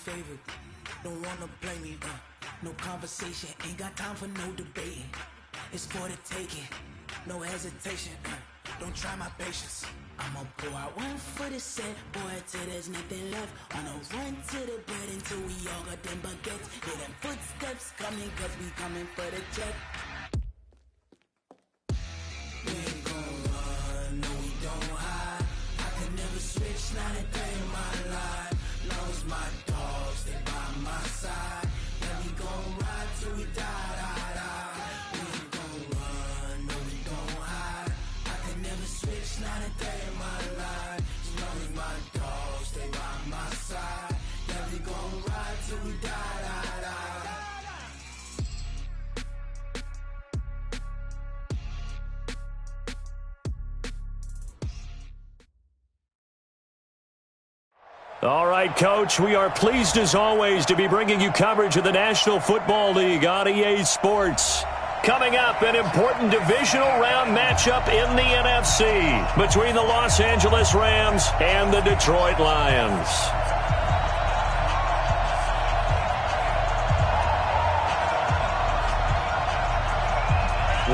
favorite. Don't wanna blame me, no conversation, ain't got time for no debating. It's for the taking, no hesitation, don't try my patience. I'ma pour out one for the set, boy, till there's nothing left. On a run to the bread until we all got them baguettes. Hear them footsteps coming, cause we coming for the check. We ain't gon' run, no we don't hide. I can never switch, not a day in my life. Long as my dogs, they by my side. Yeah, we gon' ride till we die, die, die. We ain't gon' run, no we don't hide. I can never switch, not a day in my life. As long as my dogs, stay by my side. Yeah, we gon' ride till we die, die, die. All right, Coach, we are pleased as always to be bringing you coverage of the National Football League on EA Sports. Coming up, an important divisional round matchup in the NFC between the Los Angeles Rams and the Detroit Lions.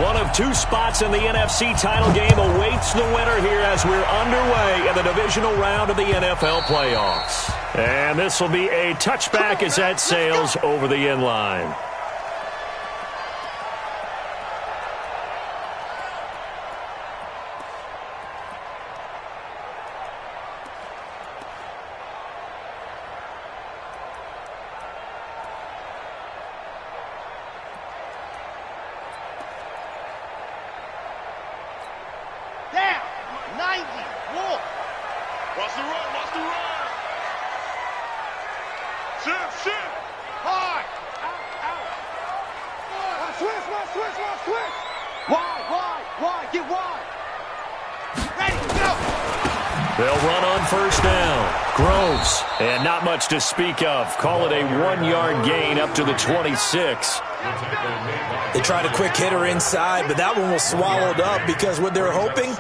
One of two spots in the NFC title game awaits the winner here as we're underway in the divisional round of the NFL playoffs. And this will be a touchback as that sails over the end line. They'll run on first down. Groves, and not much to speak of. Call it a 1-yard gain up to the 26. They tried a quick hitter inside, but that one was swallowed up because what they're hoping,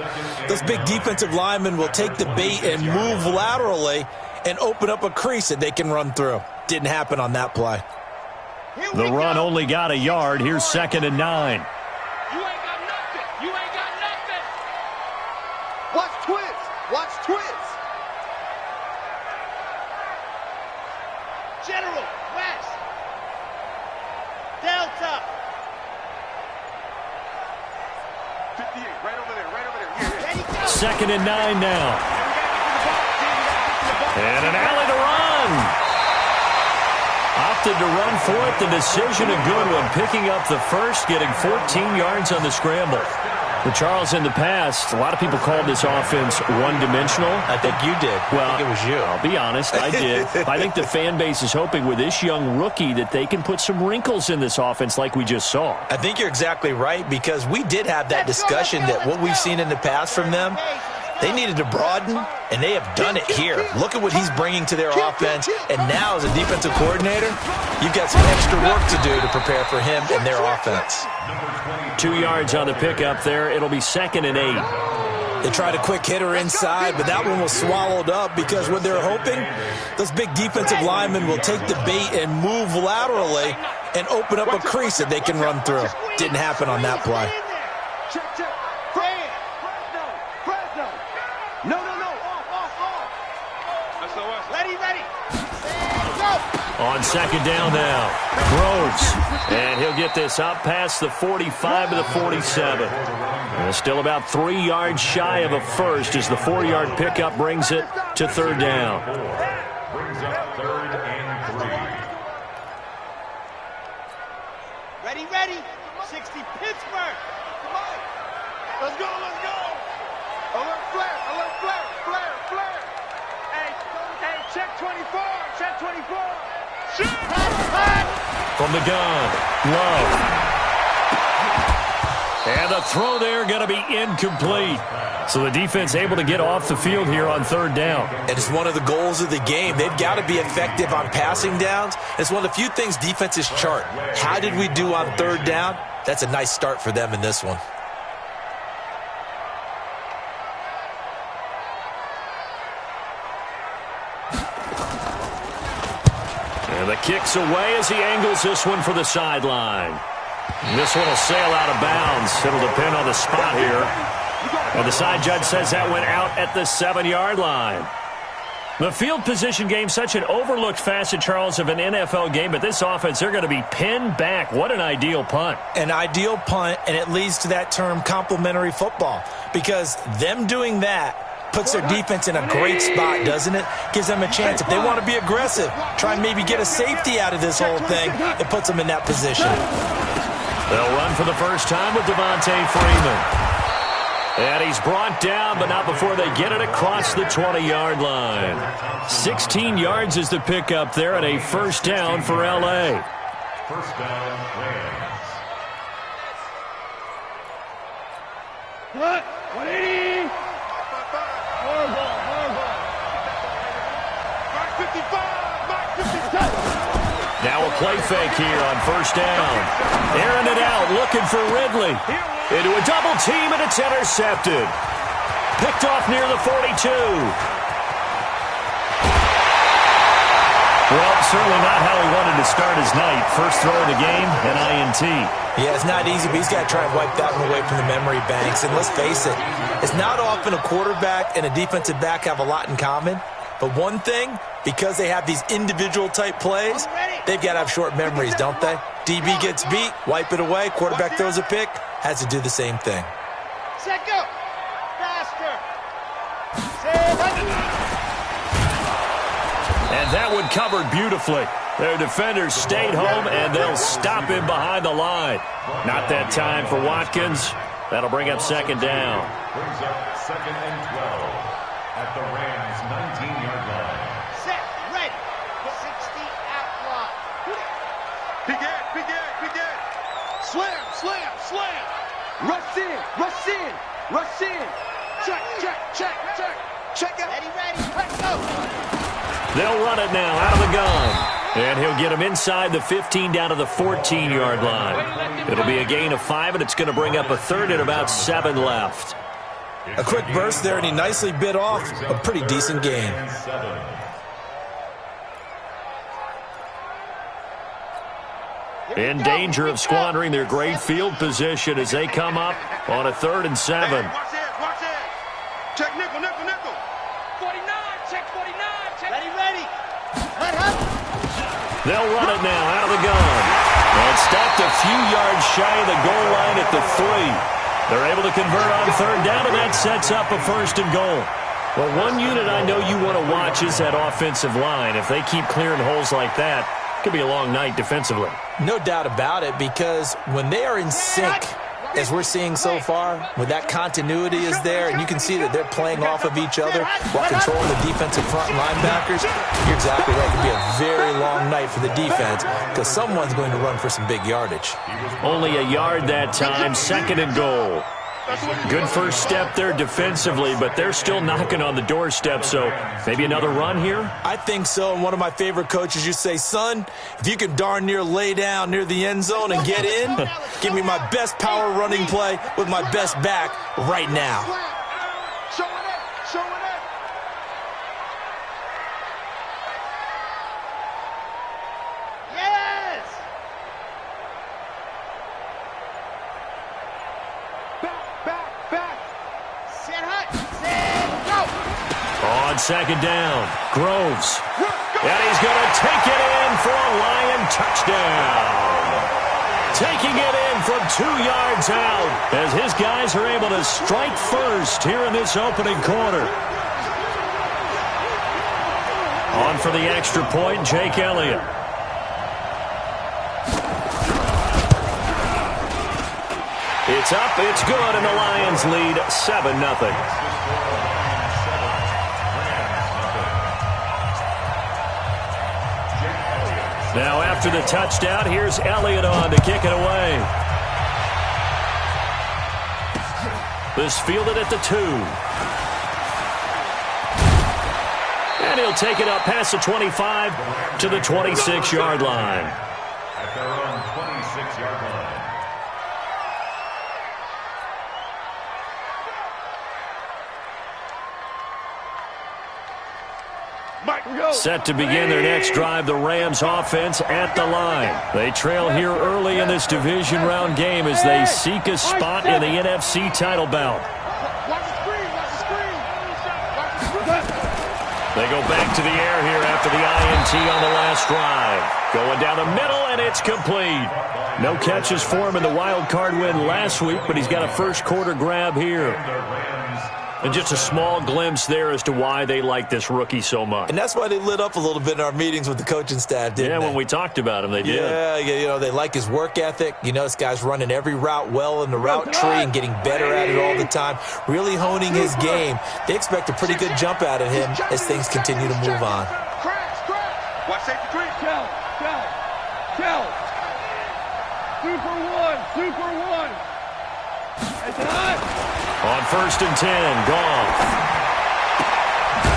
those big defensive linemen will take the bait and move laterally and open up a crease that they can run through. Didn't happen on that play. The run only got a yard. Here's 2nd and 9. You ain't got nothing. You ain't got nothing. Watch twins. Watch twins. General, West. Delta. 58, right over there, right over there. Here, here. 2nd and 9 now. And an alley to run. Opted to run for it. The decision a good one. Picking up the first, getting 14 yards on the scramble. But Charles, in the past, a lot of people called this offense one-dimensional. I think you did. Well, I think it was you. I'll be honest, I did. I think the fan base is hoping with this young rookie that they can put some wrinkles in this offense like we just saw. I think you're exactly right because we did have that discussion that what we've seen in the past from them, they needed to broaden, and they have done it here. Look at what he's bringing to their offense, and now as a defensive coordinator, you've got some extra work to do to prepare for him and their offense. 2 yards on the pickup there. It'll be 2nd and 8. They tried a quick hitter inside, but that one was swallowed up because what they're hoping, those big defensive linemen will take the bait and move laterally and open up a crease that they can run through. Didn't happen on that play. On 2nd down now, Groves, and he'll get this up past the 45 to the 47. And still about 3 yards shy of a first as the 4-yard pickup brings it to 3rd down. Brings up 3rd and 3. Ready, ready. 60 Pittsburgh. Come on. Let's go, let's go. Alert flare, alert flare, flare, flare. Hey, check 24, check 24. Shoot! From the gun, Love. And the throw there going to be incomplete. So the defense able to get off the field here on 3rd down. It is one of the goals of the game. They've got to be effective on passing downs. It's one of the few things defenses chart. How did we do on 3rd down? That's a nice start for them in this one. And the kick's away as he angles this one for the sideline. This one will sail out of bounds. It'll depend on the spot here. And the side judge says that went out at the 7-yard line. The field position game, such an overlooked facet, Charles, of an NFL game, but this offense, they're going to be pinned back. What an ideal punt. An ideal punt, and it leads to that term complementary football, because them doing that puts their defense in a great spot, doesn't it? Gives them a chance. If they want to be aggressive, try and maybe get a safety out of this whole thing, it puts them in that position. They'll run for the first time with Devontae Freeman. And he's brought down, but not before they get it across the 20-yard line. 16 yards is the pickup there, and a first down for L.A. First down, Rams. What? 180. Mark 55. Mark 57. Now a play fake here on first down. Airing it out, looking for Ridley. Into a double team, and it's intercepted. Picked off near the 42. Well, certainly not how he wanted to start his night. First throw of the game, an INT. Yeah, it's not easy, but he's got to try and wipe that one away from the memory banks. And let's face it, it's not often a quarterback and a defensive back have a lot in common. But one thing, because they have these individual-type plays, they've got to have short memories, don't they? DB gets beat, wipe it away, quarterback throws a pick, has to do the same thing. Set, go. Faster. And that one covered beautifully. Their defenders stayed home, and they'll stop him behind the line. Not that time for Watkins. That'll bring up second down. Brings up second and 12 at the Rams' 19-yard line. Set, ready. 60 out line. Begin. Slam. Rush in. Check. Check it. Ready. Let's go. They'll run it now out of the gun. And he'll get him inside the 15 down to the 14-yard line. It'll be a gain of 5, and it's going to bring up a third and about 7 left. A quick burst there, and he nicely bit off a pretty decent gain. In danger of squandering their great field position as they come up on a 3rd and 7. Watch it. Check nickel. 49. Check 49. Ready. They'll run it now out of the gun. And stopped a few yards shy of the goal line at the 3. They're able to convert on 3rd down, and that sets up a 1st and goal. Well, one unit I know you want to watch is that offensive line. If they keep clearing holes like that, it could be a long night defensively. No doubt about it, because when they are in sync, as we're seeing so far, when that continuity is there, and you can see that they're playing off of each other while controlling the defensive front linebackers, you're exactly right. It could be a very long night for the defense, because someone's going to run for some big yardage. Only a yard that time, 2nd and goal. Good first step there defensively, but they're still knocking on the doorstep, so maybe another run here? I think so, and one of my favorite coaches used to say, son, if you can darn near lay down near the end zone and get in, give me my best power running play with my best back right now. Show it. Yes! Back. Set hut. Set, go! On 2nd down, Groves. And he's going to take it in for a Lion touchdown. Taking it in from 2 yards out as his guys are able to strike first here in this opening quarter. On for the extra point, Jake Elliott. It's up, it's good, and the Lions lead 7-0. Now after the touchdown, here's Elliott on to kick it away. This fielded at the 2. And he'll take it up past the 25 to the 26-yard line. At their own 26-yard line. Mike, Set to begin their next drive, the Rams offense at the line. They trail here early in this division round game as they seek a spot in the NFC title bout. They go back to the air here after the INT on the last drive. Going down the middle, and it's complete. No catches for him in the wild card win last week, but he's got a first quarter grab here. And just a small glimpse there as to why they like this rookie so much. And that's why they lit up a little bit in our meetings with the coaching staff, didn't they? When we talked about him, they did. Yeah, you know, they like his work ethic. You know, this guy's running every route well in the route tree and getting better at it all the time, really honing his game. They expect a pretty good jump out of him as things continue to move on. Watch safety three. Kill. Super one. It's hot. On 1st and 10, Goff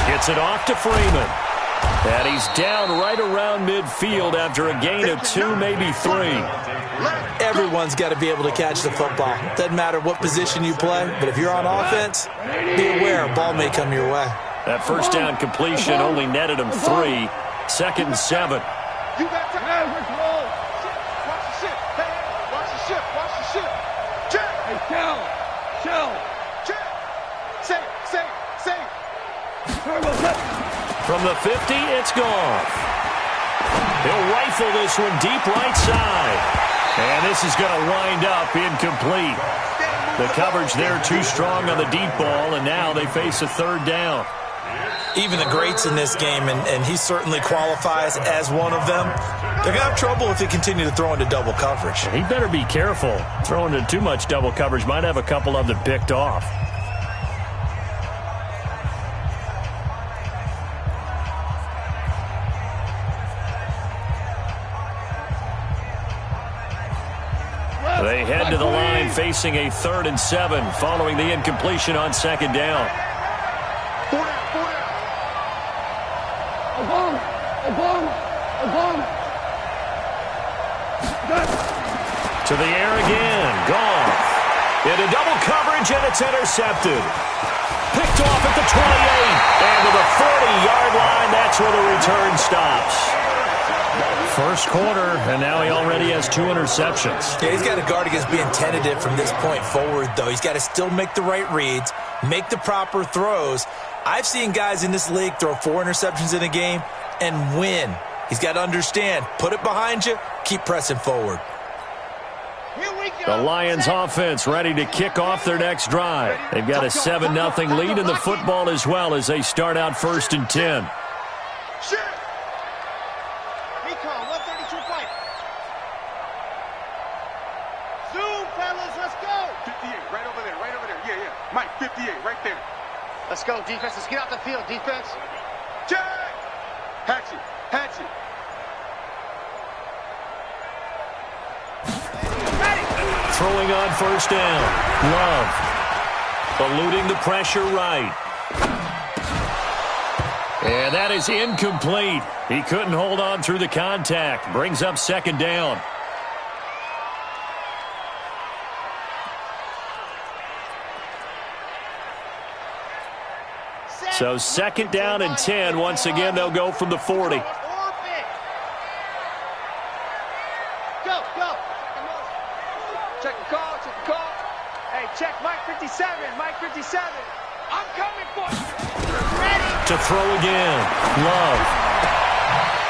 gets it off to Freeman. And he's down right around midfield after a gain of 2, maybe 3. Everyone's got to be able to catch the football. Doesn't matter what position you play, but if you're on offense, be aware a ball may come your way. That first down completion only netted him 3. 2nd and 7. You got time. Watch the ship. Hey, watch the ship. Check. Hey, Shell. Check. Say. From the 50, it's Goff. He'll rifle this one deep right side. And this is going to wind up incomplete. The coverage there too strong on the deep ball, and now they face a 3rd down. Even the greats in this game, and he certainly qualifies as one of them, they're going to have trouble if they continue to throw into double coverage. He better be careful. Throwing into too much double coverage might have a couple of them picked off. They head to the line facing a 3rd and 7 following the incompletion on 2nd down. To the air again. Goff. Into double coverage, and it's intercepted. Picked off at the 28. And to the 40-yard line, that's where the return stops. First quarter, and now he already has 2 interceptions. Yeah, he's got to guard against being tentative from this point forward, though. He's got to still make the right reads, make the proper throws. I've seen guys in this league throw 4 interceptions in a game and win. He's got to understand, put it behind you, keep pressing forward. The Lions offense ready to kick off their next drive. They've got a 7-0 lead in the football as well as they start out 1st and 10. Recon, 132 fight. Zoom, fellas, let's go. 58, right over there. Yeah. Mike, 58, right there. Let's go, defense. Let's get out the field, defense. Check. Hatchet. Throwing on 1st down. Love. Eluding the pressure right. And that is incomplete. He couldn't hold on through the contact. Brings up 2nd down. So 2nd down and 10. Once again, they'll go from the 40. Go. Check the call. Hey, check Mike 57. I'm coming for you. Ready? To throw again. Love.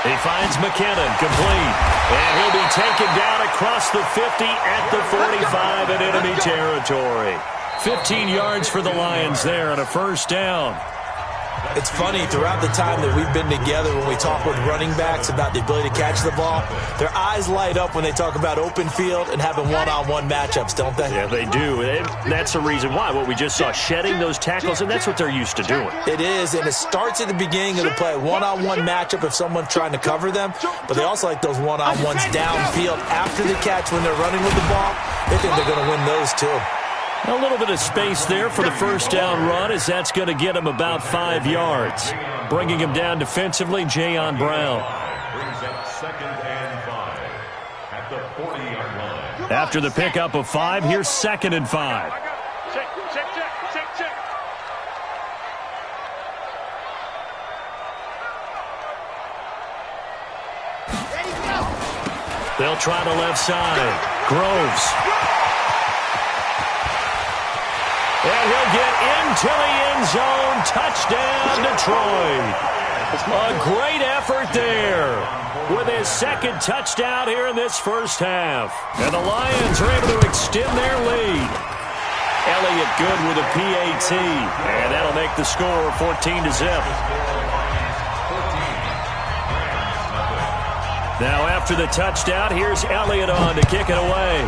He finds McKinnon, complete. And he'll be taken down across the 50 at the 45 in enemy territory. 15 yards for the Lions there on a 1st down. It's funny, throughout the time that we've been together, when we talk with running backs about the ability to catch the ball, their eyes light up when they talk about open field and having one-on-one matchups, don't they? Yeah, they do. That's the reason why. What we just saw, shedding those tackles, and that's what they're used to doing. It is, and it starts at the beginning of the play. One-on-one matchup if someone's trying to cover them, but they also like those one-on-ones downfield after the catch when they're running with the ball. They think they're going to win those, too. A little bit of space there for the 1st down run, as that's going to get him about 5 yards. Bringing him down defensively, Jayon Brown. Brings up 2nd and 5 at the 40-yard line. After the pickup of 5, here's 2nd and 5. Check. They'll try the left side. Groves. And he'll get into the end zone. Touchdown, Detroit. A great effort there with his second touchdown here in this first half. And the Lions are able to extend their lead. Elliott good with a PAT. And that'll make the score 14-0. Now after the touchdown, here's Elliott on to kick it away.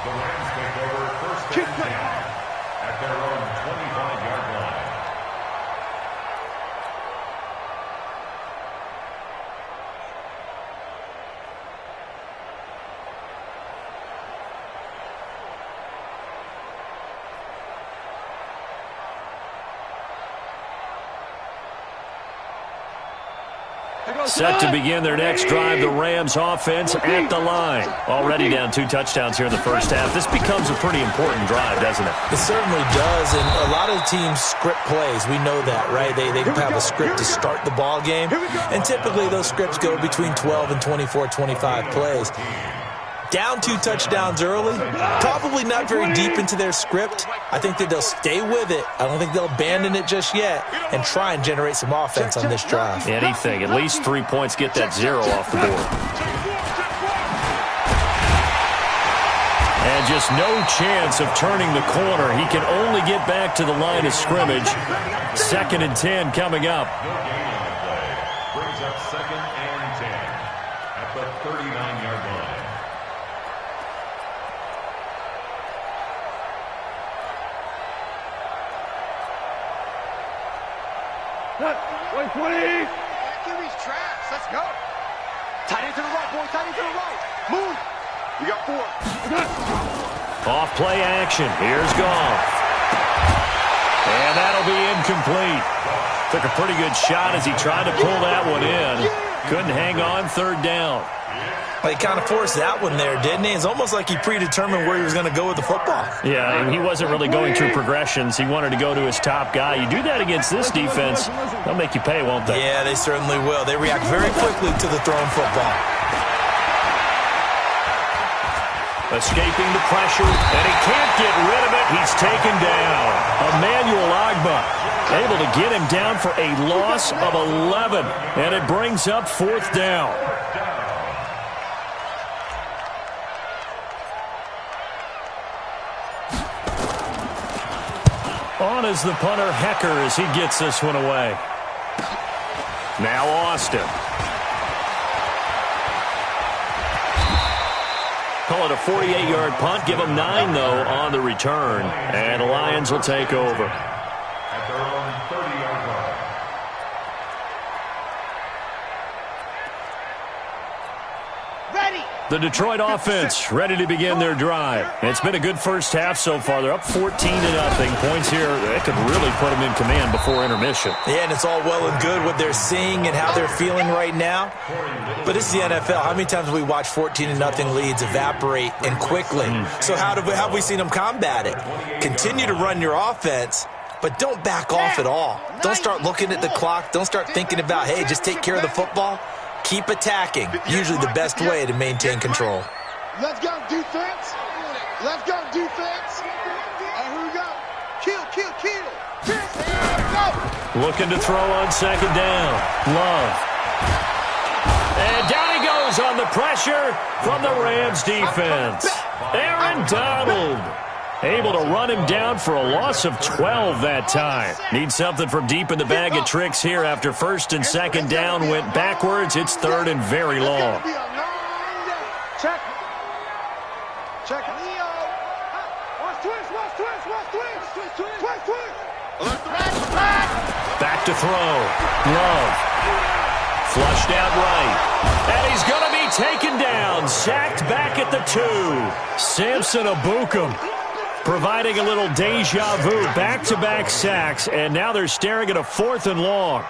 The Rams take over first and 10 at their own 25-yard line. Set to begin their next drive, the Rams offense at the line. Already down 2 touchdowns here in the first half. This becomes a pretty important drive, doesn't it? It certainly does, and a lot of teams script plays. We know that, right? They have a script to start the ball game, and typically those scripts go between 12 and 24, 25 plays. Down 2 touchdowns early, probably not very deep into their script. I think that they'll stay with it. I don't think they'll abandon it just yet and try and generate some offense on this drive. Anything, at least 3 points, get that 0 off the board. And just no chance of turning the corner. He can only get back to the line of scrimmage. 2nd and 10 coming up. No gain on the play. Brings up 2nd and 10 at the 39-yard line. Wait, 20. Kiwi's traps. Let's go. Tight end to the right, boy. Tight end to the right. Move. We got 4. Off play action. Here's Goff. And that'll be incomplete. Took a pretty good shot as he tried to pull that one in. Couldn't hang on, 3rd down. Well, he kind of forced that one there, didn't he? It's almost like he predetermined where he was going to go with the football. Yeah, and he wasn't really going through progressions. He wanted to go to his top guy. You do that against this defense, they'll make you pay, won't they? Yeah, they certainly will. They react very quickly to the thrown football. Escaping the pressure, and he can't get rid of it. He's taken down. Emmanuel Agba able to get him down for a loss of 11, and it brings up 4th down. On is the punter, Hecker, as he gets this one away. Now Austin. Call it a 48-yard punt. Give them 9, though, on the return. And the Lions will take over. At their own 30-yard line. Ready. The Detroit offense ready to begin their drive. It's been a good first half so far. They're up 14-0. Points here that could really put them in command before intermission. Yeah, and it's all well and good what they're seeing and how they're feeling right now. But it's the NFL. How many times have we watched 14-0 leads evaporate and quickly? So how have we seen them combat it? Continue to run your offense, but don't back off at all. Don't start looking at the clock. Don't start thinking about, hey, just take care of the football. Keep attacking. Usually the best way to maintain control. Let's go, defense. Let's go, defense. Here we go. Kill. Go. Looking to throw on 2nd down. Love. And down he goes on the pressure from the Rams defense. Aaron Donald able to run him down for a loss of 12 that time. Need something from deep in the bag of tricks here after 1st and 2nd down went backwards. It's 3rd and very long. Check. Leo. Watch twist. Back to throw. Love. Flushed out right. And he's going to be taken down. Sacked back at the 2. Samson Abukum providing a little deja vu. Back-to-back sacks. And now they're staring at a 4th and long.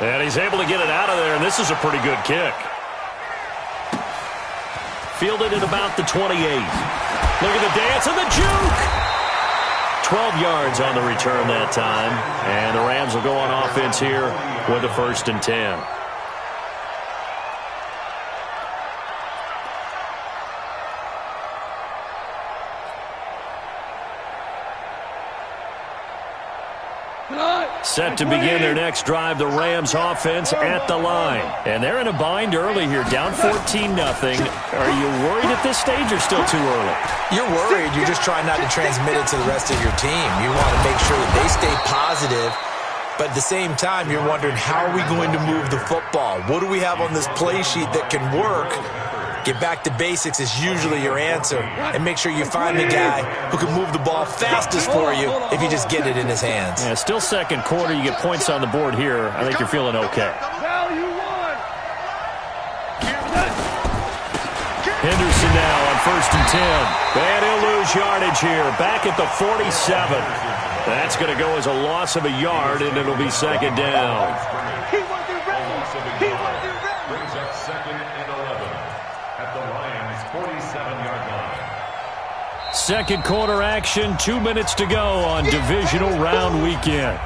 And he's able to get it out of there. And this is a pretty good kick. Fielded at about the 28. Look at the dance and the juke. 12 yards on the return that time. And the Rams will go on offense here with a 1st and 10. Set to begin their next drive, the Rams offense at the line. And they're in a bind early here, down 14-0. Are you worried at this stage or still too early? You're worried. You're just trying not to transmit it to the rest of your team. You want to make sure that they stay positive. But at the same time, you're wondering, how are we going to move the football? What do we have on this play sheet that can work? Get back to basics is usually your answer. And make sure you find the guy who can move the ball fastest for you if you just get it in his hands. Yeah, still second quarter. You get points on the board here. I think you're feeling okay. Henderson now on 1st and 10. And he'll lose yardage here. Back at the 47. That's going to go as a loss of a yard, and it'll be 2nd down. He wasn't ready. He wasn't ready. Brings up 2nd and 11 at the Lions' 47-yard line. Second quarter action, 2 minutes to go on divisional round weekend.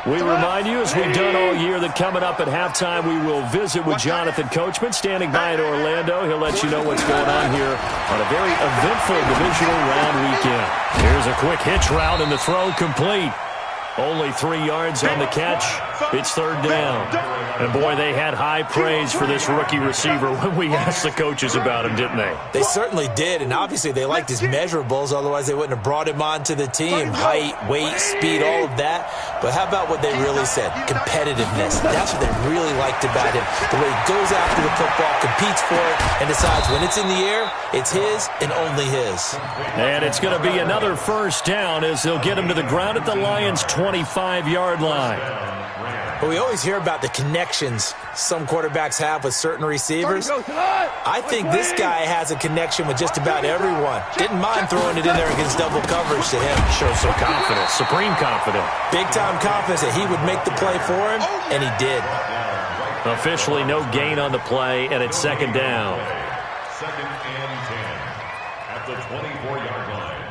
We remind you, as we've done all year, that coming up at halftime, we will visit with Jonathan Coachman, standing by in Orlando. He'll let you know what's going on here on a very eventful divisional round weekend. Here's a quick hitch route, and the throw complete. Only 3 yards on the catch. It's 3rd down. And, boy, they had high praise for this rookie receiver when we asked the coaches about him, didn't they? They certainly did, and obviously they liked his measurables. Otherwise, they wouldn't have brought him onto the team. Height, weight, speed, all of that. But how about what they really said? Competitiveness. That's what they really liked about him. The way he goes after the football, competes for it, and decides when it's in the air, it's his and only his. And it's going to be another 1st down as they'll get him to the ground at the Lions' 25-yard line. But we always hear about the connections some quarterbacks have with certain receivers. I think this guy has a connection with just about everyone. Didn't mind throwing it in there against double coverage to him. Shows some confidence, supreme confidence. Big-time confidence that he would make the play for him, and he did. Officially no gain on the play, and it's 2nd down. 2nd and 10 at the 24-yard line.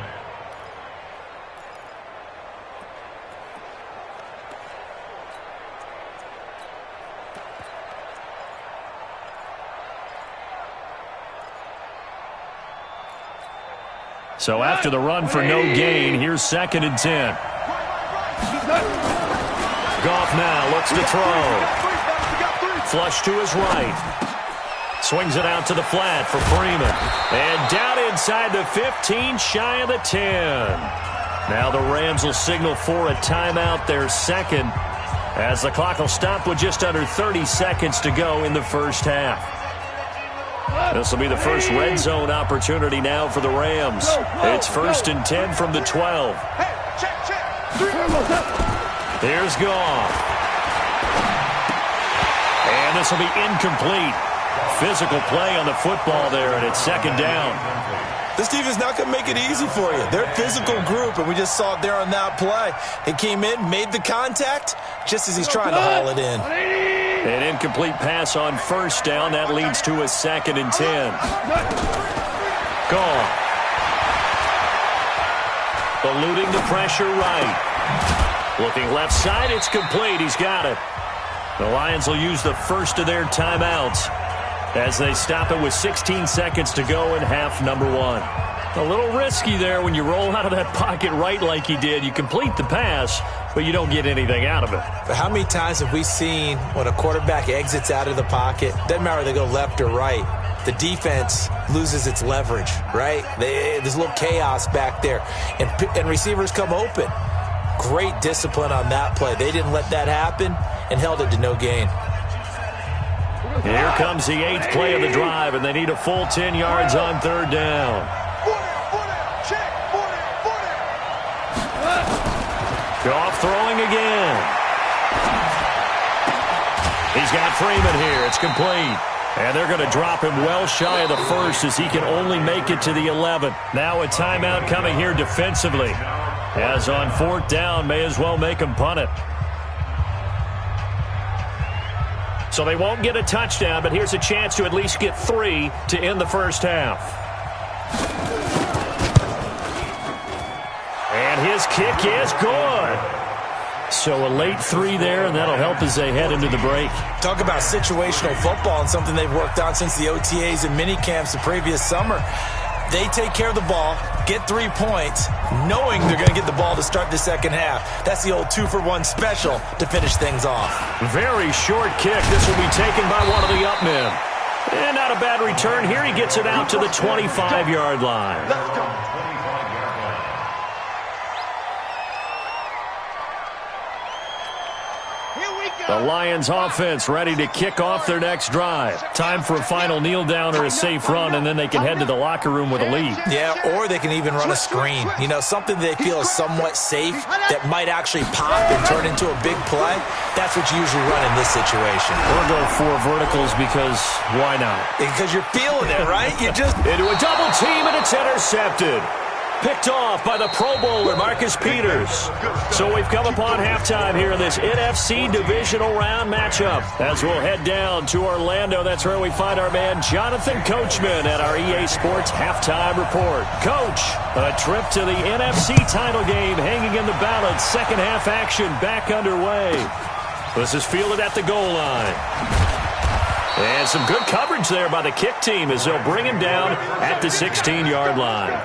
So after the run for no gain, here's 2nd and 10. Goff now looks to throw. Flush to his right. Swings it out to the flat for Freeman. And down inside the 15, shy of the 10. Now the Rams will signal for a timeout, their 2nd, as the clock will stop with just under 30 seconds to go in the 1st half. This will be the first red zone opportunity now for the Rams. It's 1st and 10 from the 12. Here's Goff. And this will be incomplete. Physical play on the football there, and it's 2nd down. This defense is not going to make it easy for you. They're a physical group, and we just saw it there on that play. He came in, made the contact, just as he's trying to haul it in. An incomplete pass on 1st down. That leads to a 2nd and 10. Goff. Eluding the pressure right. Looking left side, it's complete. He's got it. The Lions will use the first of their timeouts as they stop it with 16 seconds to go in half number 1. A little risky there when you roll out of that pocket right like he did. You complete the pass, but you don't get anything out of it. But how many times have we seen when a quarterback exits out of the pocket, doesn't matter if they go left or right, the defense loses its leverage, right? There's a little chaos back there, and receivers come open. Great discipline on that play. They didn't let that happen and held it to no gain. Here comes the 8th play of the drive, and they need a full 10 yards on 3rd down. Goff throwing again. He's got Freeman here. It's complete. And they're going to drop him well shy of the 1st as he can only make it to the 11. Now a timeout coming here defensively. As on 4th down, may as well make him punt it. So they won't get a touchdown, but here's a chance to at least get 3 to end the first half. And his kick is good. So a late 3 there, and that'll help as they head into the break. Talk about situational football and something they've worked on since the OTAs and mini camps the previous summer. They take care of the ball, get 3 points, knowing they're going to get the ball to start the second half. That's the old 2-for-1 special to finish things off. Very short kick. This will be taken by one of the up men. And not a bad return here. He gets it out to the 25-yard line. Let's go. The Lions offense ready to kick off their next drive. Time for a final kneel down or a safe run, and then they can head to the locker room with a lead. Yeah, or they can even run a screen. You know, something they feel is somewhat safe that might actually pop and turn into a big play. That's what you usually run in this situation. Or go 4 verticals because why not? Because you're feeling it, right? You just... Into a double team, and it's intercepted. Picked off by the Pro Bowler, Marcus Peters. So we've come upon halftime here in this NFC divisional round matchup. As we'll head down to Orlando, that's where we find our man Jonathan Coachman at our EA Sports Halftime Report. Coach, a trip to the NFC title game hanging in the balance. Second half action back underway. This is fielded at the goal line. And some good coverage there by the kick team as they'll bring him down at the 16-yard line.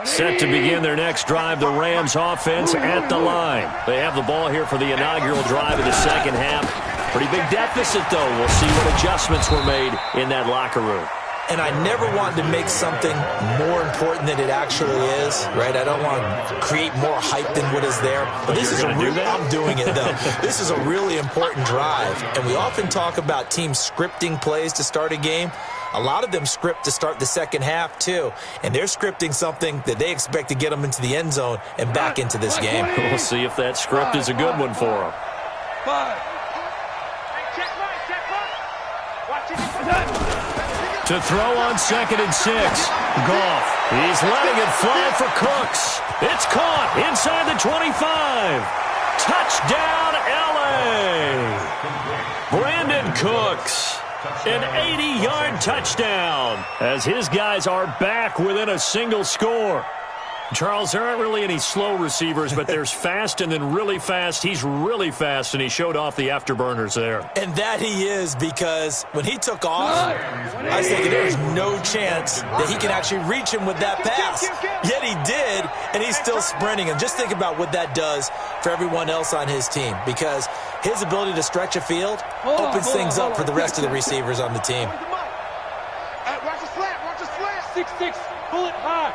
Set to begin their next drive, the Rams offense at the line. They have the ball here for the inaugural drive of the second half. Pretty big deficit, though. We'll see what adjustments were made in that locker room. And I never want to make something more important than it actually is, right? I don't want to create more hype than what is there. But this is I'm doing it, though. This is a really important drive. And we often talk about teams scripting plays to start a game. A lot of them script to start the second half, too. And they're scripting something that they expect to get them into the end zone and back into this game. We'll see if that script is a good one for them. To throw on 2nd and 6. Goff. He's letting it fly for Cooks. It's caught inside the 25. Touchdown, L.A. Brandon Cooks. An 80-yard touchdown as his guys are back within a single score. Charles, there aren't really any slow receivers, but there's fast and then really fast. He's really fast, and he showed off the afterburners there. And that he is, because when he took off, I was thinking there's no chance that he can actually reach him with that pass. Yet he did, and he's still sprinting. And just think about what that does for everyone else on his team, because his ability to stretch a field opens things up for the rest of the receivers on the team. Watch the slant, watch the slant. 6-6, pull it high.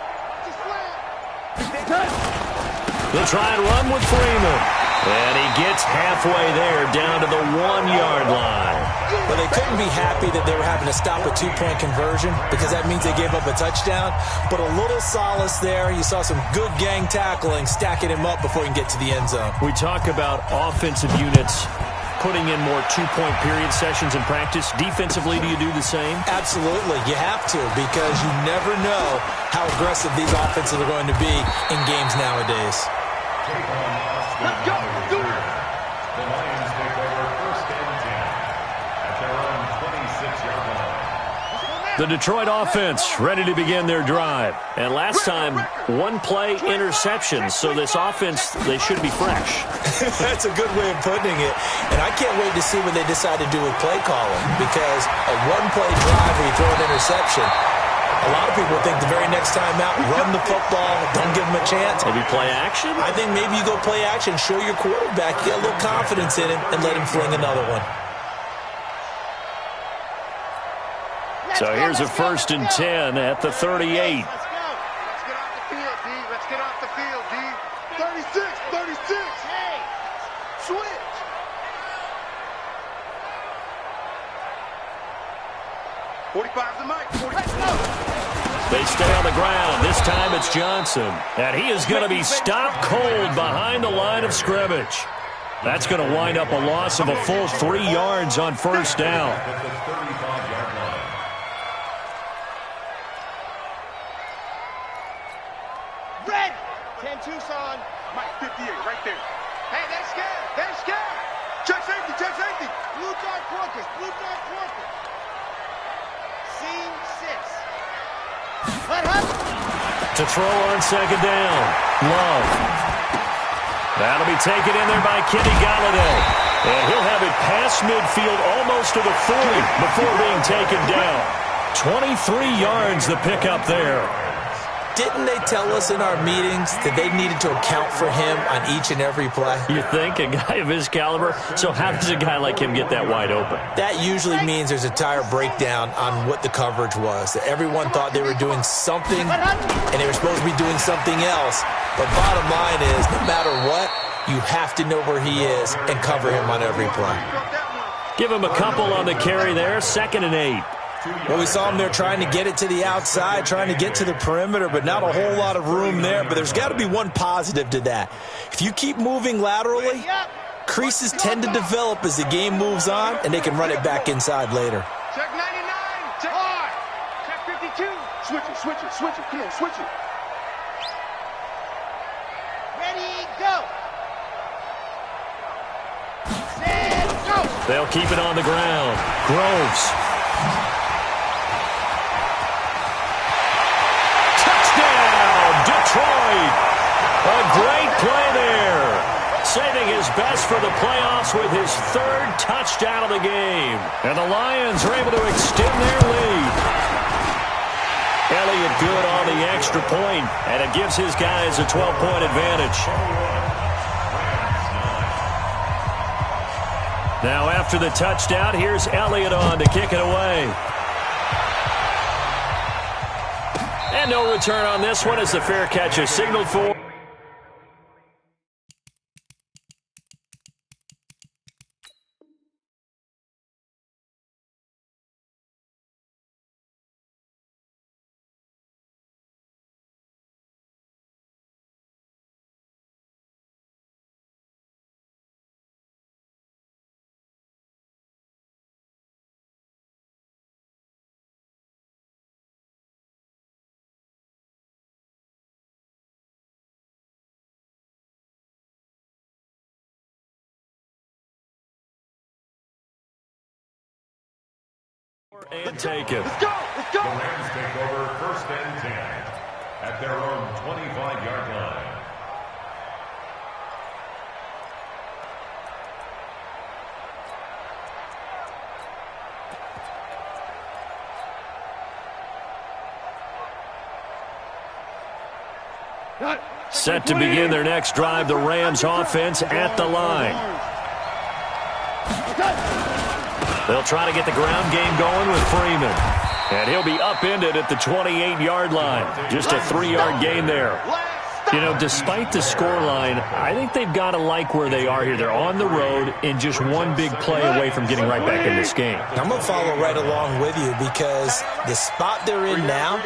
They'll try and run with Freeman. And he gets halfway there down to the 1-yard line. Well, they couldn't be happy that they were having to stop a 2-point conversion because that means they gave up a touchdown. But a little solace there. You saw some good gang tackling, stacking him up before he can get to the end zone. We talk about offensive units putting in more 2-point period sessions in practice. Defensively, do you do the same? Absolutely. You have to, because you never know how aggressive these offenses are going to be in games nowadays. Let's go. Do it. The Lions take over 1st and 10 at their own 26-yard line. The Detroit offense ready to begin their drive. And last time, 1-play interception. So this offense, they should be fresh. That's a good way of putting it. And I can't wait to see what they decide to do with play calling, because a 1-play drive where you throw an interception, a lot of people think the very next time out, run the football, don't give them a chance. Maybe play action? I think maybe you go play action, show your quarterback, get a little confidence in him, and let him fling another one. So here's a 1st and 10 at the 38. Let's get off the field, D. Let's get off the field, D. 36. Hey, switch. .45's the mic. 45. They stay on the ground. This time it's Johnson. And he is going to be stopped cold behind the line of scrimmage. That's going to wind up a loss of a full 3 yards on first down. At the 35-yard line. Red! 10 Tucson. Mike, 58, right there. Hey, they're scared. They're scared. Check safety, check safety. Blue dart Porkers, blue dart Porkers. Scene 6. What happened? To throw on second down. Love. That'll be taken in there by Kenny Galladay. And he'll have it past midfield almost to the 40 before being taken down. 23 yards the pickup there. Didn't they tell us in our meetings that they needed to account for him on each and every play? You think? A guy of his caliber? So how does a guy like him get that wide open? That usually means there's a tire breakdown on what the coverage was. That everyone thought they were doing something, and they were supposed to be doing something else. But bottom line is, no matter what, you have to know where he is and cover him on every play. Give him a couple on the carry there, 2nd and 8. Well, we saw him there trying to get it to the outside, trying to get to the perimeter, but not a whole lot of room there. But there's got to be one positive to that. If you keep moving laterally, creases tend to develop as the game moves on, and they can run it back inside later. Check 99. Check hard. Check 52. Switch it, switch it, switch it. Come on, switch it. Ready, go. Set, go. They'll keep it on the ground. Groves. Detroit. A great play there. Saving his best for the playoffs with his 3rd touchdown of the game. And the Lions are able to extend their lead. Elliott good on the extra point, and it gives his guys a 12-point advantage. Now after the touchdown, here's Elliott on to kick it away. And no return on this one as the fair catch is signaled for. And take it. Let's go, let's go. The Rams take over 1st and 10 at their own 25-yard line. Set to begin their next drive, the Rams offense at the line. They'll try to get the ground game going with Freeman. And he'll be upended at the 28-yard line. Just a 3-yard gain there. You know, despite the scoreline, I think they've got to like where they are here. They're on the road and just one big play away from getting right back in this game. I'm going to follow right along with you because the spot they're in now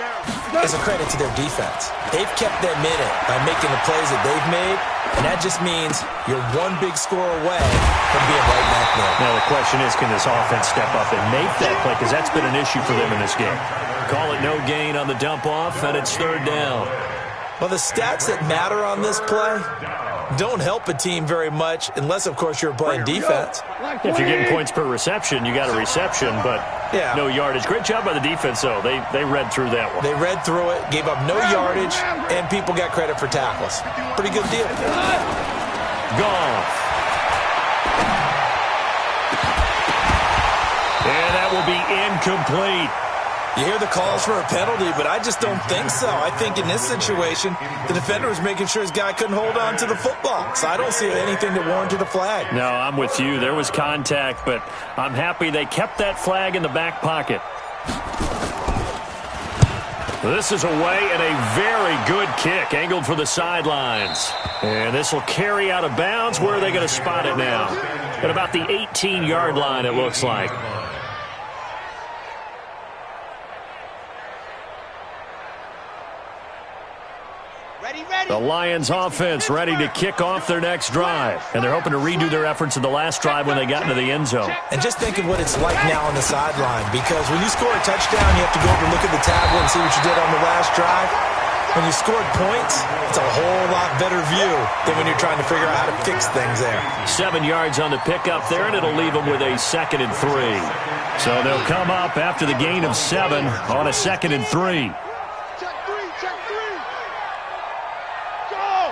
is a credit to their defense. They've kept them in it by making the plays that they've made, and that just means you're one big score away from being right back there. Now the question is, can this offense step up and make that play? Because that's been an issue for them in this game. Call it no gain on the dump off, and it's 3rd down. Well, the stats that matter on this play don't help a team very much unless, of course, you're playing defense. If you're getting points per reception, you got a reception, but no yardage. Great job by the defense, though. They read through that one. They read through it, gave up no yardage, and people got credit for tackles. Pretty good deal. Goff. And that will be incomplete. You hear the calls for a penalty, but I just don't think so. I think in this situation, the defender was making sure his guy couldn't hold on to the football. So I don't see anything that warranted a flag. No, I'm with you. There was contact, but I'm happy they kept that flag in the back pocket. This is away and a very good kick, angled for the sidelines. And this will carry out of bounds. Where are they going to spot it now? At about the 18-yard line, it looks like. The Lions offense ready to kick off their next drive. And they're hoping to redo their efforts in the last drive when they got into the end zone. And just think of what it's like now on the sideline, because when you score a touchdown, you have to go over and look at the tablet and see what you did on the last drive. When you scored points, it's a whole lot better view than when you're trying to figure out how to fix things there. 7 yards on the pickup there, and it'll leave them with a 2nd and 3. So they'll come up after the gain of 7 on a 2nd and 3. Check three. Go!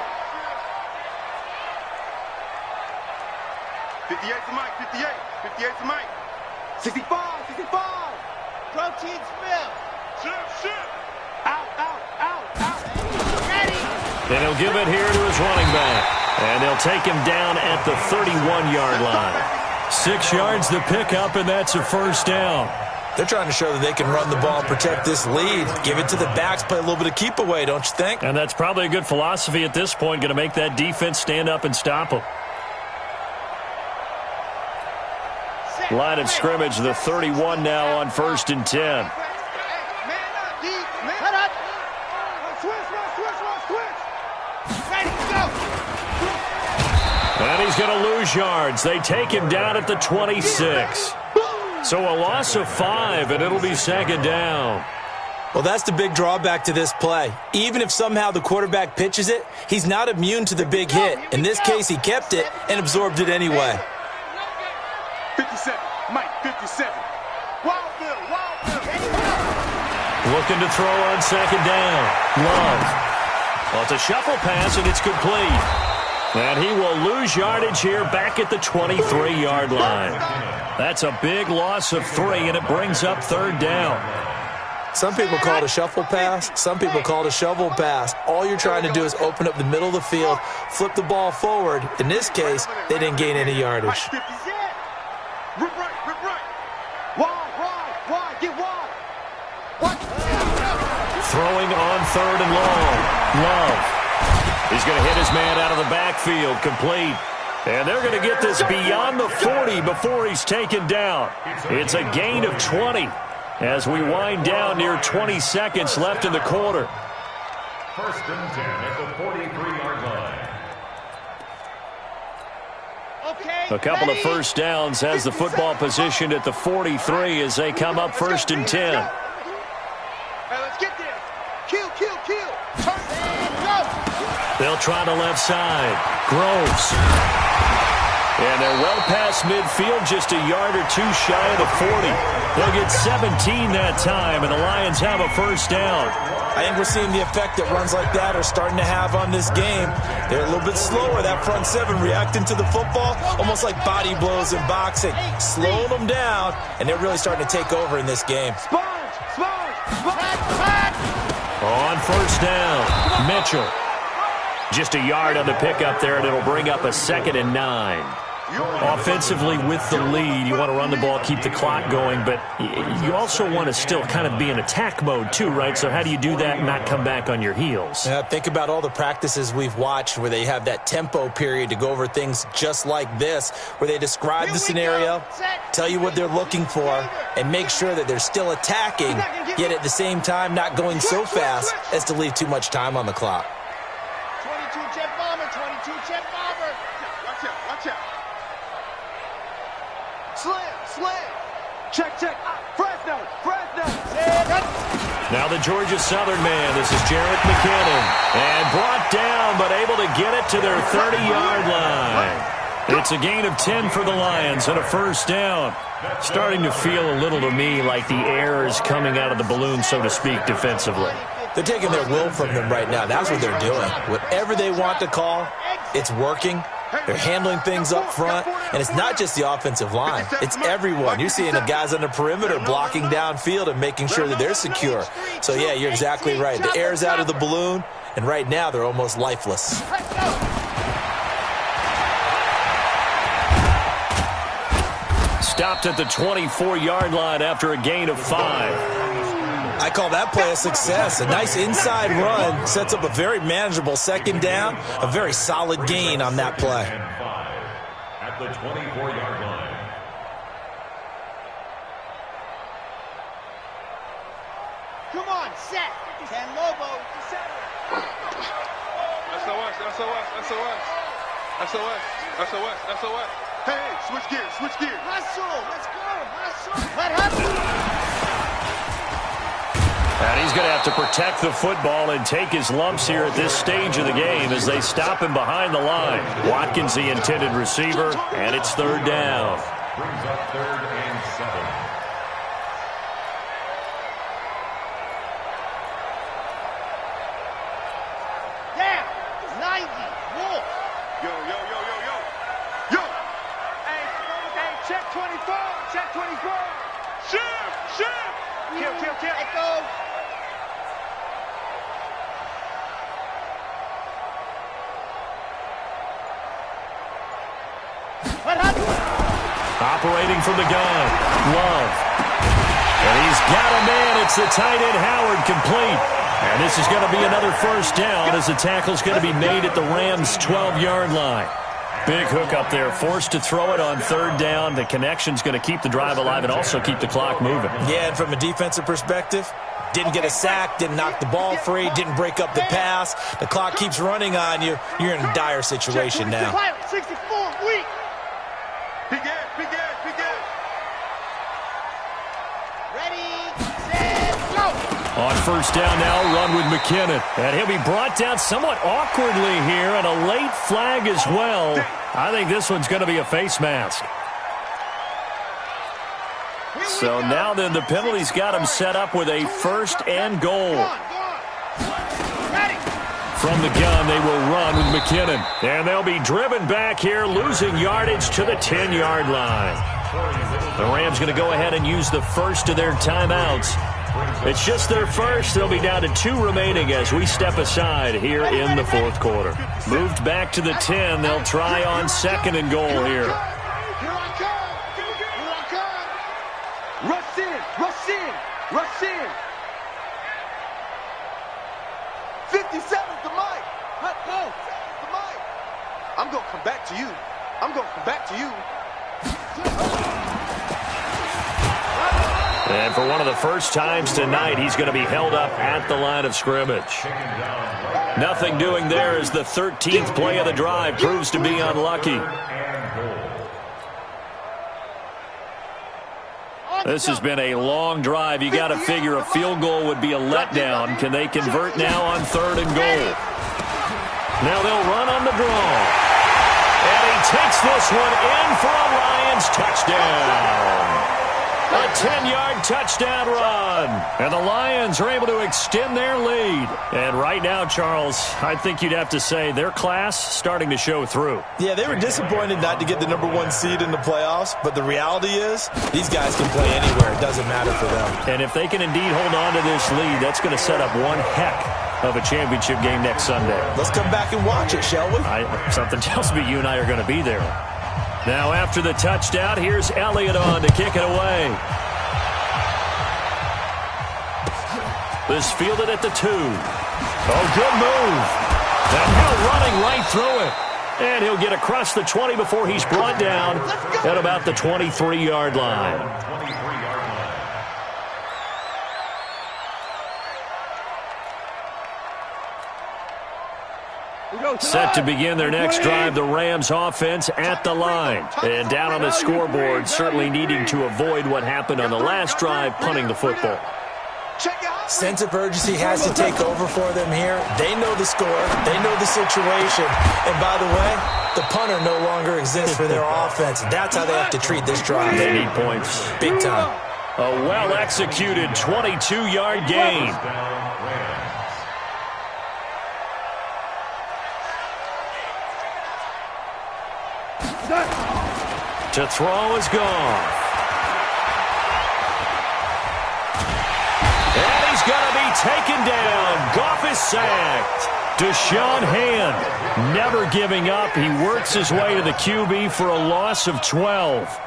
58 to Mike, 58 to Mike. 65. Protein spill. Shift. Out. Ready. And he'll give it here to his running back. And they'll take him down at the 31-yard line. 6 yards the pickup, and that's a first down. They're trying to show that they can run the ball and protect this lead. Give it to the backs, play a little bit of keep away, don't you think? And that's probably a good philosophy at this point, going to make that defense stand up and stop them. Line of scrimmage, the 31 now on 1st and 10. Man up, D. Cut up. Switch. Ready, go. And he's going to lose yards. They take him down at the 26. So a loss of 5, and it'll be 2nd down. Well, that's the big drawback to this play. Even if somehow the quarterback pitches it, he's not immune to the big hit. In this case, he kept it and absorbed it anyway. 57, Mike, 57. Wild Bill. Looking to throw on 2nd down. Love. Well, it's a shuffle pass, and it's complete. And he will lose yardage here back at the 23-yard line. That's a big loss of 3, and it brings up 3rd down. Some people call it a shuffle pass. Some people call it a shovel pass. All you're trying to do is open up the middle of the field, flip the ball forward. In this case, they didn't gain any yardage. Rip right. Wide, get wide. What? Throwing on 3rd and long. Love. He's going to hit his man out of the backfield, complete. And they're going to get this beyond the 40 before he's taken down. It's a gain of 20 as we wind down near 20 seconds left in the quarter. 1st and 10 at the 43-yard line. Okay. A couple of first downs has the football positioned at the 43 as they come up 1st and 10. Hey, let's get there. Kill. Turn and go. They'll try the left side. Groves. And they're well past midfield, just a yard or 2 shy of the 40. They'll get 17 that time, and the Lions have a first down. I think we're seeing the effect that runs like that are starting to have on this game. They're a little bit slower, that front 7, reacting to the football, almost like body blows in boxing, slowing them down, and they're really starting to take over in this game. On first down, Mitchell. Just a yard on the pickup there, and it'll bring up a 2nd and 9. Offensively with the lead, you want to run the ball, keep the clock going, but you also want to still kind of be in attack mode too, right? So how do you do that and not come back on your heels? Yeah, think about all the practices we've watched where they have that tempo period to go over things just like this, where they describe the scenario, tell you what they're looking for, and make sure that they're still attacking, yet at the same time not going so fast as to leave too much time on the clock. 22 jet bomber. Watch out. Slam. Check. Fresno. Now the Georgia Southern man, this is Jarrett McKinnon. And brought down, but able to get it to their 30-yard line. It's a gain of 10 for the Lions and a first down. Starting to feel a little to me like the air is coming out of the balloon, so to speak, defensively. They're taking their will from them right now. That's what they're doing. Whatever they want to call, it's working. They're handling things up front, and it's not just the offensive line. It's everyone. You're seeing the guys on the perimeter blocking downfield and making sure that they're secure. So, yeah, you're exactly right. The air's out of the balloon, and right now they're almost lifeless. Stopped at the 24-yard line after a gain of 5. I call that play a success. A nice inside run sets up a very manageable 2nd down, a very solid gain on that play. At the 24-yard line. Come on, set. 10 Lobo. SOS. Hey, switch gears. Hustle, let's go, hustle. Let hustle. And he's going to have to protect the football and take his lumps here at this stage of the game as they stop him behind the line. Watkins, the intended receiver, and it's third down. Brings up 3rd and 7. Down, 90, Wolf. Yo. Hey, check 24. Shift. Kill. Let go. Let hustle. Operating from the gun, Love. And he's got a man. It's the tight end, Howard, complete. And this is going to be another first down as the tackle's going to be made at the Rams' 12-yard line. Big hook up there, forced to throw it on third down. The connection's going to keep the drive alive and also keep the clock moving. Yeah, and from a defensive perspective, didn't get a sack, didn't knock the ball free, didn't break up the pass. The clock keeps running on you. You're in a dire situation now. 64, weak. Big ass. Ready, set, go. On first down now, run with McKinnon. And he'll be brought down somewhat awkwardly here, and a late flag as well. I think this one's going to be a face mask. So now then the penalty's got him set up with a first and goal. Go on. Ready. From the gun, they will run with McKinnon. And they'll be driven back here, losing yardage to the 10-yard line. The Rams going to go ahead and use the first of their timeouts. It's just their first. They'll be down to 2 remaining as we step aside here in the fourth quarter. Moved back to the 10. They'll try on second and goal here. Here I come. Rush in. 57's the mic. Let go. The mic. I'm going to come back to you. And for one of the first times tonight, he's going to be held up at the line of scrimmage. Nothing doing there as the 13th play of the drive proves to be unlucky. This has been a long drive. You got to figure a field goal would be a letdown. Can they convert now on third and goal? Now they'll run on the draw. And he takes this one in for a Lions touchdown. A 10-yard touchdown run. And the Lions are able to extend their lead. And right now, Charles, I think you'd have to say their class starting to show through. Yeah, they were disappointed not to get the #1 seed in the playoffs, but the reality is these guys can play anywhere. It doesn't matter for them. And if they can indeed hold on to this lead, that's going to set up one heck of a championship game next Sunday. Let's come back and watch it, shall we? Something tells me you and I are going to be there. Now after the touchdown, here's Elliott on to kick it away. This fielded at the 2. Oh, good move. And now running right through it. And he'll get across the 20 before he's brought down at about the 23-yard line. Set to begin their next drive, the Rams offense at the line. And down on the scoreboard, certainly needing to avoid what happened on the last drive, punting the football. Sense of urgency has to take over for them here. They know the score. They know the situation. And by the way, the punter no longer exists for their offense. That's how they have to treat this drive. They need points. Big time. A well-executed 22-yard gain. To throw is gone. And he's going to be taken down. Goff is sacked. Deshaun Hand never giving up. He works his way to the QB for a loss of 12.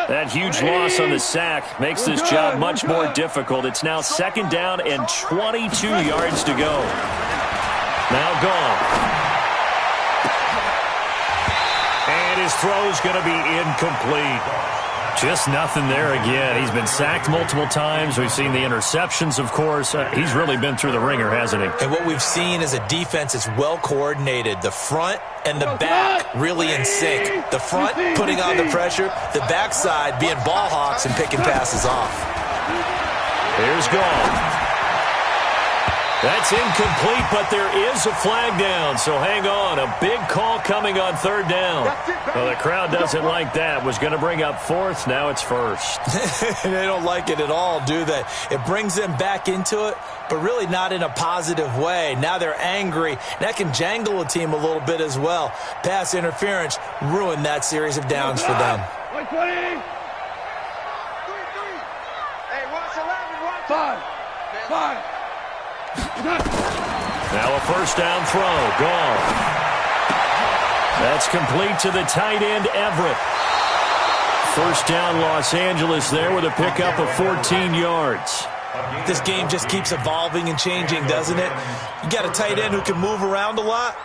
That huge loss on the sack makes this job much more difficult. It's now second down and 22 yards to go. Now Goff. throw's going to be incomplete. Just nothing there again. He's been sacked multiple times. We've seen the interceptions, of course. He's really been through the ringer, hasn't he? And what we've seen is a defense that's well coordinated. The front and the back really in sync. The front putting on the pressure, the backside being ball hawks and picking passes off. Here's Gall. That's incomplete, but there is a flag down, so hang on. A big call coming on third down. Well, the crowd doesn't like that. Was going to bring up fourth. Now it's first. They don't like it at all, do they? It brings them back into it, but really not in a positive way. Now they're angry. That can jangle a team a little bit as well. Pass interference ruined that series of downs for them. 120. 3-3. Hey, watch 11. Watch 5. Now a first down throw. Gone. That's complete to the tight end, Everett. First down, Los Angeles there with a pickup of 14 yards. This game just keeps evolving and changing, doesn't it? You got a tight end who can move around a lot.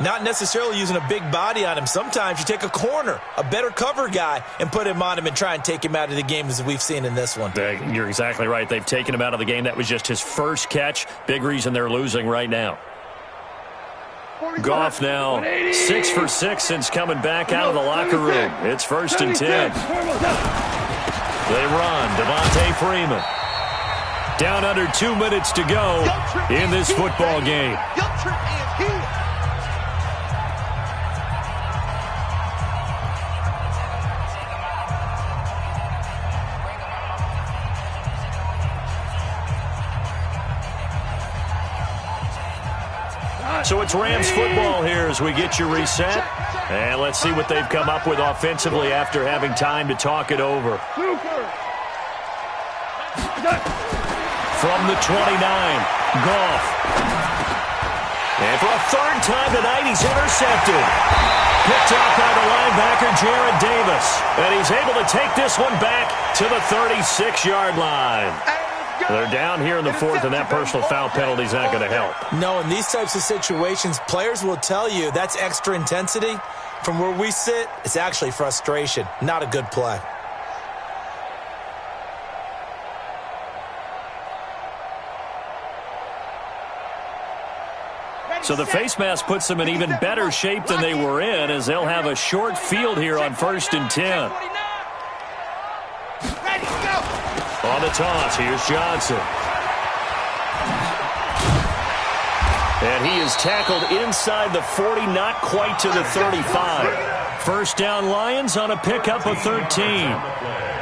Not necessarily using a big body on him. Sometimes you take a corner, a better cover guy, and put him on him and try and take him out of the game as we've seen in this one. You're exactly right. They've taken him out of the game. That was just his first catch. Big reason they're losing right now. Goff now 6 for 6 since coming back out of the locker room. It's 1st and 10. They run. Devontae Freeman. Down under 2 minutes to go in this football game. So it's Rams football here as we get you reset. And let's see what they've come up with offensively after having time to talk it over. From the 29, Goff. And for a third time tonight, he's intercepted. Picked off by the linebacker, Jarrad Davis. And he's able to take this one back to the 36-yard line. They're down here in the fourth, and that personal foul penalty is not going to help. No, in these types of situations, players will tell you that's extra intensity. From where we sit, it's actually frustration, not a good play. So the face mask puts them in even better shape than they were in, as they'll have a short field here on 1st and 10. On the toss, here's Johnson. And he is tackled inside the 40, not quite to the 35. First down, Lions on a pickup of 13.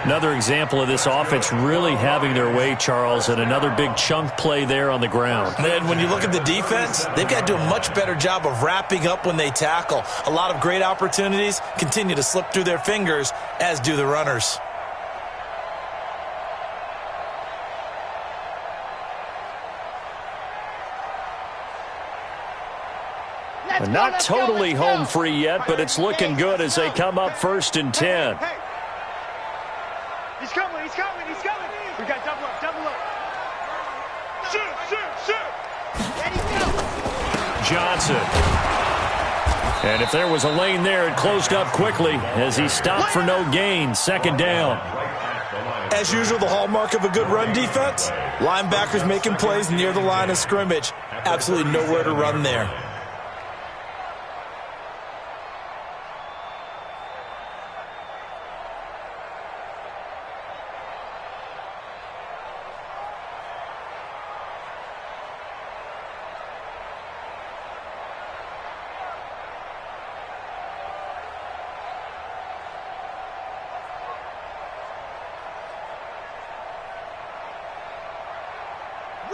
Another example of this offense really having their way, Charles, and another big chunk play there on the ground. And when you look at the defense, they've got to do a much better job of wrapping up when they tackle. A lot of great opportunities continue to slip through their fingers, as do the runners. Not totally home free yet, but it's looking good as they come up 1st and 10. Hey. He's coming. We got double up. Shoot. Ready, go. Johnson. And if there was a lane there, it closed up quickly as he stopped for no gain. 2nd down. As usual, the hallmark of a good run defense, linebackers making plays near the line of scrimmage. Absolutely nowhere to run there.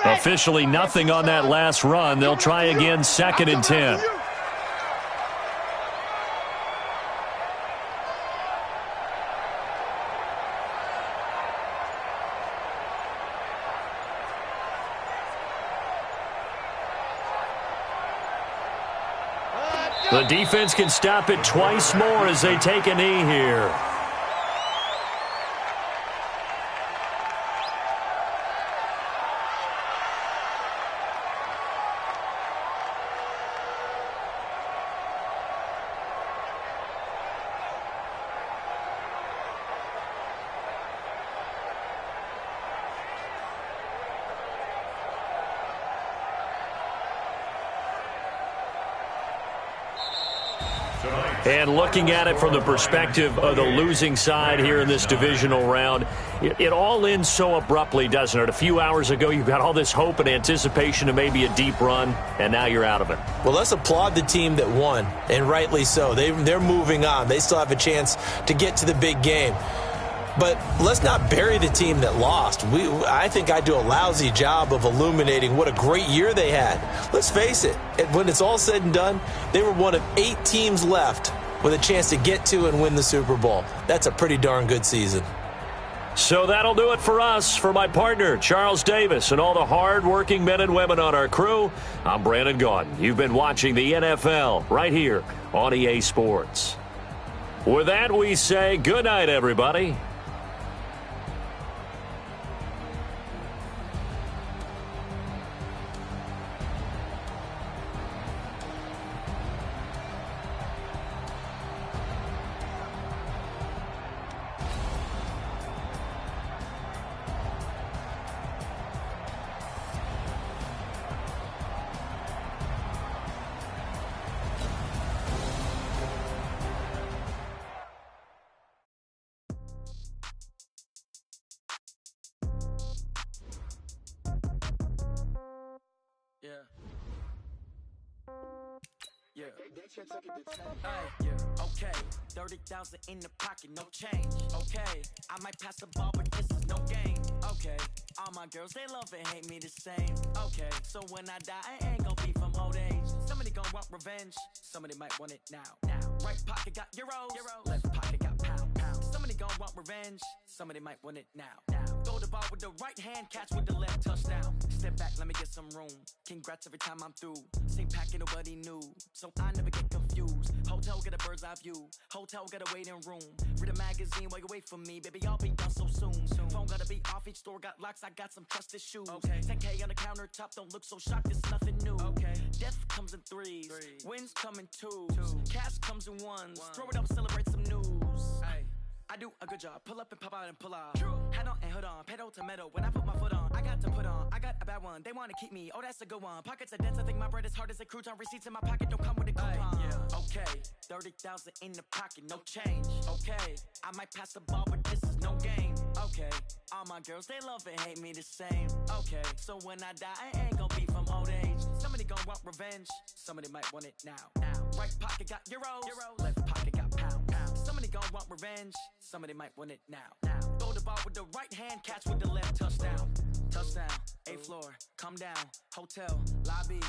Officially nothing on that last run. They'll try again 2nd and 10. The defense can stop it twice more as they take a knee here. And looking at it from the perspective of the losing side here in this divisional round, it all ends so abruptly, doesn't it? A few hours ago, you got all this hope and anticipation of maybe a deep run, and now you're out of it. Well, let's applaud the team that won, and rightly so. They're moving on. They still have a chance to get to the big game. But let's not bury the team that lost. I think I do a lousy job of illuminating what a great year they had. Let's face it, when it's all said and done, they were one of 8 teams left with a chance to get to and win the Super Bowl. That's a pretty darn good season. So that'll do it for us. For my partner, Charles Davis, and all the hard-working men and women on our crew, I'm Brandon Gaudin. You've been watching the NFL right here on EA Sports. With that, we say good night, everybody. Okay, 30,000 in the pocket, no change. Okay, I might pass the ball, but this is no game. Okay, all my girls, they love and hate me the same. Okay, so when I die, I ain't gon' be from old age. Somebody gon' want revenge, somebody might want it now. Right pocket got euros, left pocket got pound. Somebody gon' want revenge, somebody might want it now. Throw the ball with the right hand, catch with the left, touchdown. Step back, let me get some room. Congrats every time I'm through. Same packet, nobody knew, so I never get confused. Hotel get a bird's eye view. Hotel got a waiting room. Read a magazine while you wait for me, baby. I'll be done so soon. Phone gotta be off. Each store got locks. I got some trusted shoes. 10K on the countertop. Don't look so shocked. It's nothing new. Death comes in threes. Wins come in twos. Cash comes in ones. Throw it up, celebrate some news. I do a good job. Pull up and pop out and pull out. Head on and hood on. Pedal to metal. When I put my foot on, I got to put on. I got a bad one. They want to keep me. Oh, that's a good one. Pockets are dense. I think my bread is hard as a crouton. Receipts in my pocket don't come with a coupon. Okay, 30,000 in the pocket, no change. Okay, I might pass the ball, but this is no game. Okay, all my girls, they love and hate me the same. Okay, so when I die, I ain't gon' be from old age. Somebody gon' want revenge. Somebody might want it now. Right pocket got euros. Left pocket got pound. Somebody gon' want revenge. Somebody might want it now. Throw the ball with the right hand, catch with the left, touchdown. Touchdown, 8th floor, come down, hotel, lobby.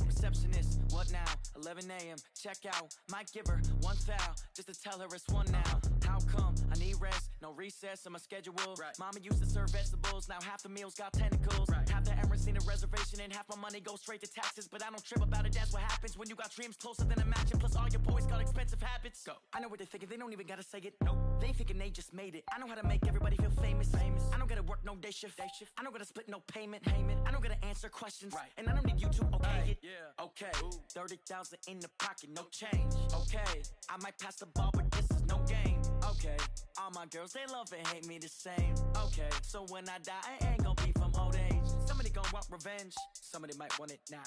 Receptionist, what now? 11 a.m., check out. Might give her one foul, just to tell her it's one now. How come? I need rest, no recess in my schedule. Mama used to serve vegetables, now half the meals got tentacles. Half the Emirates need a reservation and half my money goes straight to taxes. But I don't trip about it, that's what happens when you got dreams closer than a match. And plus all your boys got expensive habits. Go. I know what they're thinking, they don't even gotta say it. Nope. They ain't thinking they just made it. I know how to make everybody feel famous. I don't gotta work no day shift. I don't gotta split no payment. I don't gotta answer questions. And I don't need you to okay it. Okay, 30,000 in the pocket, no change. Okay, I might pass the ball, but this is no game. Okay, all my girls, they love and hate me the same. Okay, so when I die, I ain't gon' be from old age. Somebody gon' want revenge, somebody might want it now.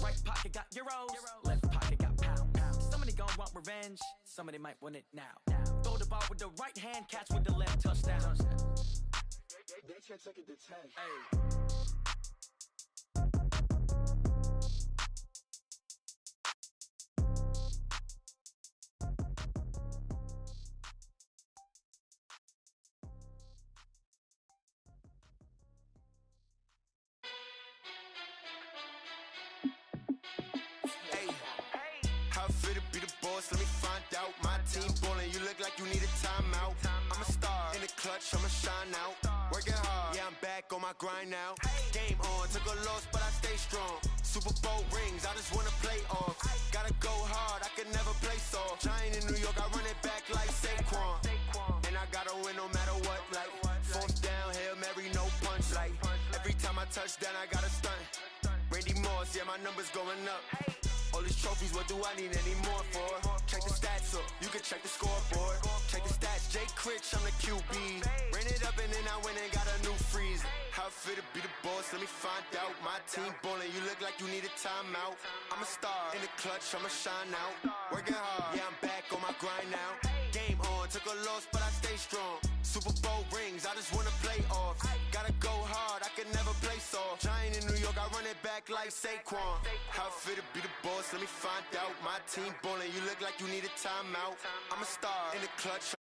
Right pocket got euros, left pocket got pound. Somebody gon' want revenge, somebody might want it now. Throw the ball with the right hand, catch with the left, touchdown. They can't take it to 10. Fit to be the boss, let me find out. My team ballin', you look like you need a timeout. I'm a star in the clutch, I'ma shine out. Working hard, yeah, I'm back on my grind now. Game on, took a loss, but I stay strong. Super Bowl rings, I just wanna play off. Gotta go hard, I can never play soft. Giant in New York, I run it back like Saquon. And I gotta win no matter what, like fourth down, Hail Mary, no punch. Like every time I touch down, I gotta stunt. Randy Moss, yeah, my numbers going up. All these trophies, what do I need any more for? Check the stats up, you can check the scoreboard. Check the stats, Jay Critch, I'm the QB. Ran it up and then I went and got a new freezer. How fit to be the boss, let me find out. My team ballin', you look like you need a timeout. I'm a star in the clutch, I'ma shine out. Working hard, yeah, I'm back on my grind now. Game on, took a loss, but I stay strong. Super Bowl rings, I just wanna play off. Gotta go hard, I can never play soft. Giant in New York, I run it back like Saquon. How fit to be the boss, let me find out. My team ballin', you look like you need a timeout. I'm a star in the clutch.